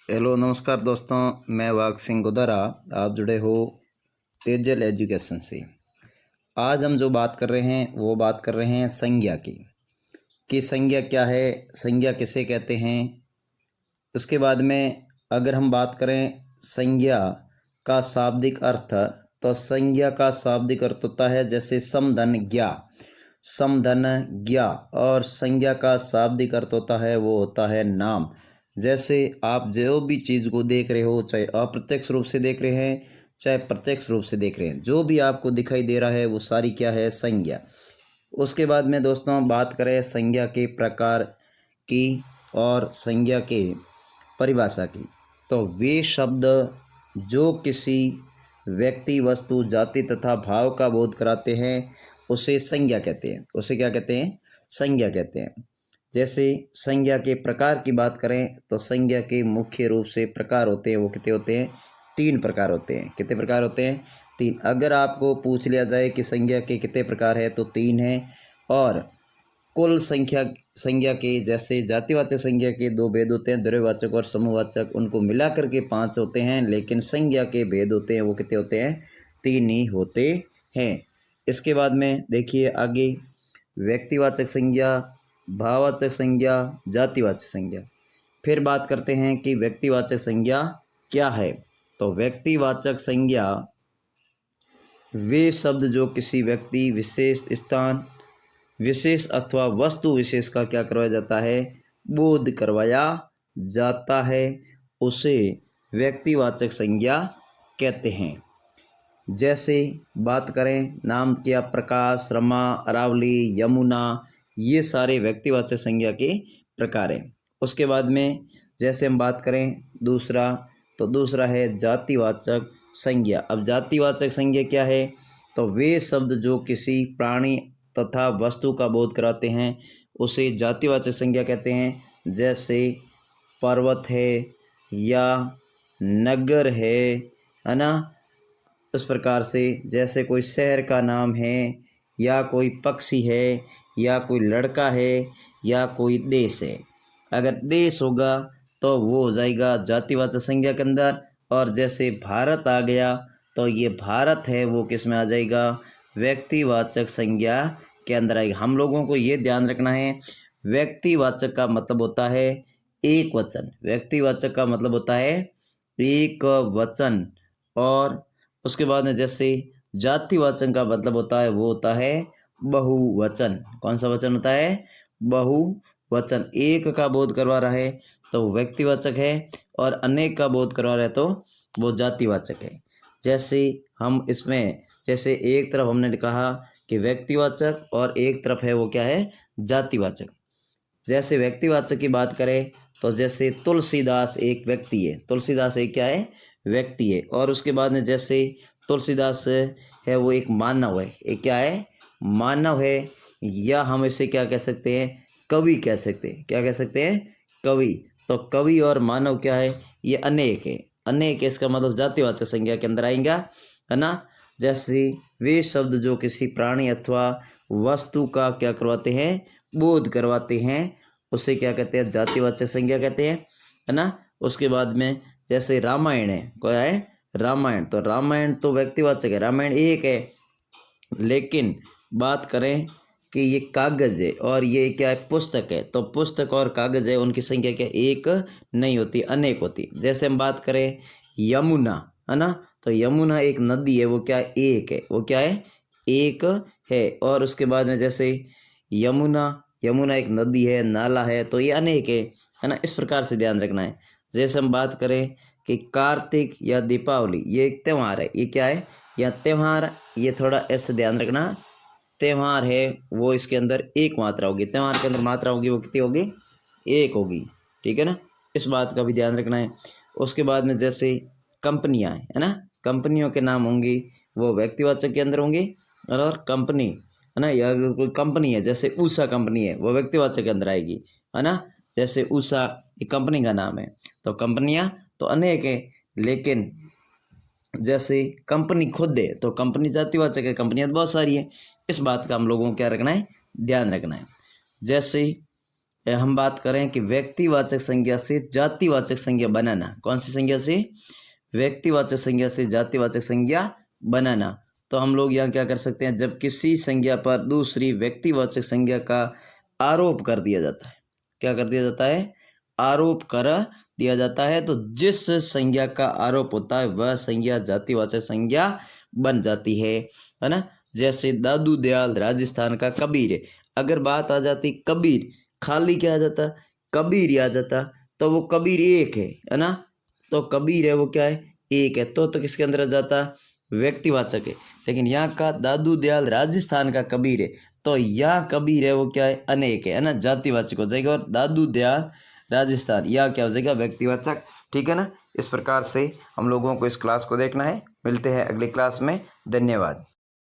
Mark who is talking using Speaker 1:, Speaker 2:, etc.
Speaker 1: Hello नमस्कार दोस्तों, मैं वाघ सिंह गुदारा। आप जुड़े हो तेजल एजुकेशन से। आज हम जो बात कर रहे हैं वो बात कर रहे हैं संज्ञा की कि संज्ञा क्या है, संज्ञा किसे कहते हैं। उसके बाद में अगर हम बात करें संज्ञा का शाब्दिक अर्थ, तो संज्ञा का शाब्दिक अर्थ होता है जैसे समधन ज्ञा, समधन ज्ञा। और संज्ञा का शाब्दिक अर्थ होता है वो होता है नाम। जैसे आप जो भी चीज़ को देख रहे हो, चाहे अप्रत्यक्ष रूप से देख रहे हैं चाहे प्रत्यक्ष रूप से देख रहे हैं, जो भी आपको दिखाई दे रहा है वो सारी क्या है, संज्ञा। उसके बाद में दोस्तों बात करें संज्ञा के प्रकार की और संज्ञा के परिभाषा की, तो वे शब्द जो किसी व्यक्ति, वस्तु, जाति तथा भाव का बोध कराते हैं उसे संज्ञा कहते हैं। उसे क्या कहते हैं? संज्ञा कहते हैं। जैसे संज्ञा के प्रकार की बात करें तो संज्ञा के मुख्य रूप से प्रकार होते हैं, वो कितने होते हैं? 3 प्रकार होते हैं। कितने प्रकार होते हैं? 3। अगर आपको पूछ लिया जाए कि संज्ञा के कितने प्रकार है तो 3 हैं। और कुल संज्ञा के जैसे जातिवाचक संज्ञा के 2 भेद होते हैं, द्रव्यवाचक और समूहवाचक, उनको मिला करके 5 होते हैं। लेकिन संज्ञा के भेद होते हैं वो कितने होते हैं? 3 ही होते हैं। इसके बाद में देखिए आगे, व्यक्तिवाचक संज्ञा, भाववाचक संज्ञा, जातिवाचक संज्ञा। फिर बात करते हैं कि व्यक्तिवाचक संज्ञा क्या है। तो व्यक्तिवाचक संज्ञा वे शब्द जो किसी व्यक्ति, विशेष, स्थान विशेष अथवा वस्तु विशेष का क्या करवाया जाता है? बोध करवाया जाता है, उसे व्यक्तिवाचक संज्ञा कहते हैं। जैसे बात करें नाम किया, प्रकाश, रमा, अरावली, यमुना, ये सारे व्यक्तिवाचक संज्ञा के प्रकार हैं। उसके बाद में जैसे हम बात करें दूसरा, तो दूसरा है जातिवाचक संज्ञा। अब जातिवाचक संज्ञा क्या है? तो वे शब्द जो किसी प्राणी तथा वस्तु का बोध कराते हैं उसे जातिवाचक संज्ञा कहते हैं। जैसे पर्वत है या नगर है ना। उस प्रकार से जैसे कोई शहर का नाम है या कोई पक्षी है या कोई लड़का है या कोई देश है। अगर देश होगा तो वो हो जाएगा जातिवाचक संज्ञा के अंदर। और जैसे भारत आ गया तो ये भारत है वो किस में आ जाएगा? व्यक्तिवाचक संज्ञा के अंदर आएगा। हम लोगों को ये ध्यान रखना है, व्यक्तिवाचक का मतलब होता है एक वचन। व्यक्तिवाचक का मतलब होता है एक वचन। और उसके बाद में जैसे जातिवाचक का मतलब होता है वो होता है बहुवचन। कौन सा वचन होता है? बहुवचन। एक का बोध करवा रहा है तो व्यक्तिवाचक है, और अनेक का बोध करवा रहा है तो वो जातिवाचक है। जैसे हम इसमें जैसे एक तरफ हमने कहा कि व्यक्तिवाचक और एक तरफ है वो क्या है? जातिवाचक। जैसे व्यक्तिवाचक की बात करें तो जैसे तुलसीदास एक व्यक्ति है, तुलसीदास एक क्या है? व्यक्ति है। और उसके बाद में जैसे तुलसीदास है वो एक मानव है, एक क्या है? मानव है। या हम इसे क्या कह सकते हैं? कवि कह सकते हैं। क्या कह सकते हैं? कवि। तो कवि और मानव क्या है? ये अनेक है। अनेक है इसका मतलब जातिवाचक संज्ञा के अंदर आएगा, है ना। जैसे वे शब्द जो किसी प्राणी अथवा वस्तु का क्या करवाते हैं? बोध करवाते हैं, उसे क्या कहते हैं? जातिवाचक संज्ञा कहते हैं, है ना। उसके बाद में जैसे रामायण है, क्या है? रामायण। तो रामायण तो व्यक्तिवाचक है, रामायण एक है। लेकिन बात करें कि ये कागज है और ये क्या है? पुस्तक है। तो पुस्तक और कागज है, उनकी संख्या क्या? एक नहीं होती, अनेक होती। जैसे हम बात करें यमुना, है ना। तो यमुना एक नदी है, वो क्या है? एक है। वो क्या है? एक है। और उसके बाद में जैसे यमुना, यमुना एक नदी है, नाला है, तो ये अनेक है ना। इस प्रकार से ध्यान रखना है। जैसे हम बात करें कि कार्तिक या दीपावली ये एक त्यौहार है, ये क्या है? या त्यौहार। ये थोड़ा ऐसे ध्यान रखना, त्यौहार है वो इसके अंदर एक मात्रा होगी, त्यौहार के अंदर मात्रा होगी वो कितनी होगी? एक होगी, ठीक है ना। इस बात का भी ध्यान रखना है। उसके बाद में जैसे कंपनियां है ना, कंपनियों के नाम होंगे वो व्यक्तिवाचक के अंदर होंगे। और कंपनी है ना, या अगर कोई कंपनी है जैसे उषा कंपनी है वो व्यक्तिवाचक के अंदर आएगी, है ना। जैसे उषा ये कंपनी का नाम है। तो कंपनियां तो अनेक है, लेकिन जैसे कंपनी खुद है तो कंपनी जातिवाचक है, कंपनियां तो बहुत सारी है। इस बात का हम लोगों को क्या रखना है? ध्यान रखना है। जैसे हम बात करें कि व्यक्तिवाचक संज्ञा से जातिवाचक संज्ञा बनाना। कौन सी संज्ञा से? व्यक्तिवाचक संज्ञा से जातिवाचक संज्ञा बनाना। तो हम लोग यहाँ क्या कर सकते हैं, जब किसी संज्ञा पर दूसरी व्यक्तिवाचक संज्ञा का आरोप कर दिया जाता है, क्या कर दिया जाता है? आरोप कर दिया जाता है, तो जिस संज्ञा का आरोप होता है वह संज्ञा जातिवाचक संज्ञा बन जाती है ना। जैसे दादू दयाल राजस्थान का कबीर है, अगर बात आ जाती कबीर, खाली क्या आ जाता? कबीर ही आ जाता, तो वो कबीर एक है ना। तो कबीर है वो क्या है? एक है, तो किसके अंदर आ जाता? व्यक्तिवाचक है। लेकिन यहाँ का दादू दयाल राजस्थान का कबीर है, तो यहाँ कबीर है वो क्या है? अनेक है ना, जातिवाचक हो जाएगा। और दादू दयाल राजस्थान यह क्या हो जाएगा? व्यक्तिवाचक। ठीक है ना। इस प्रकार से हम लोगों को इस क्लास को देखना है। मिलते हैं अगली क्लास में। धन्यवाद।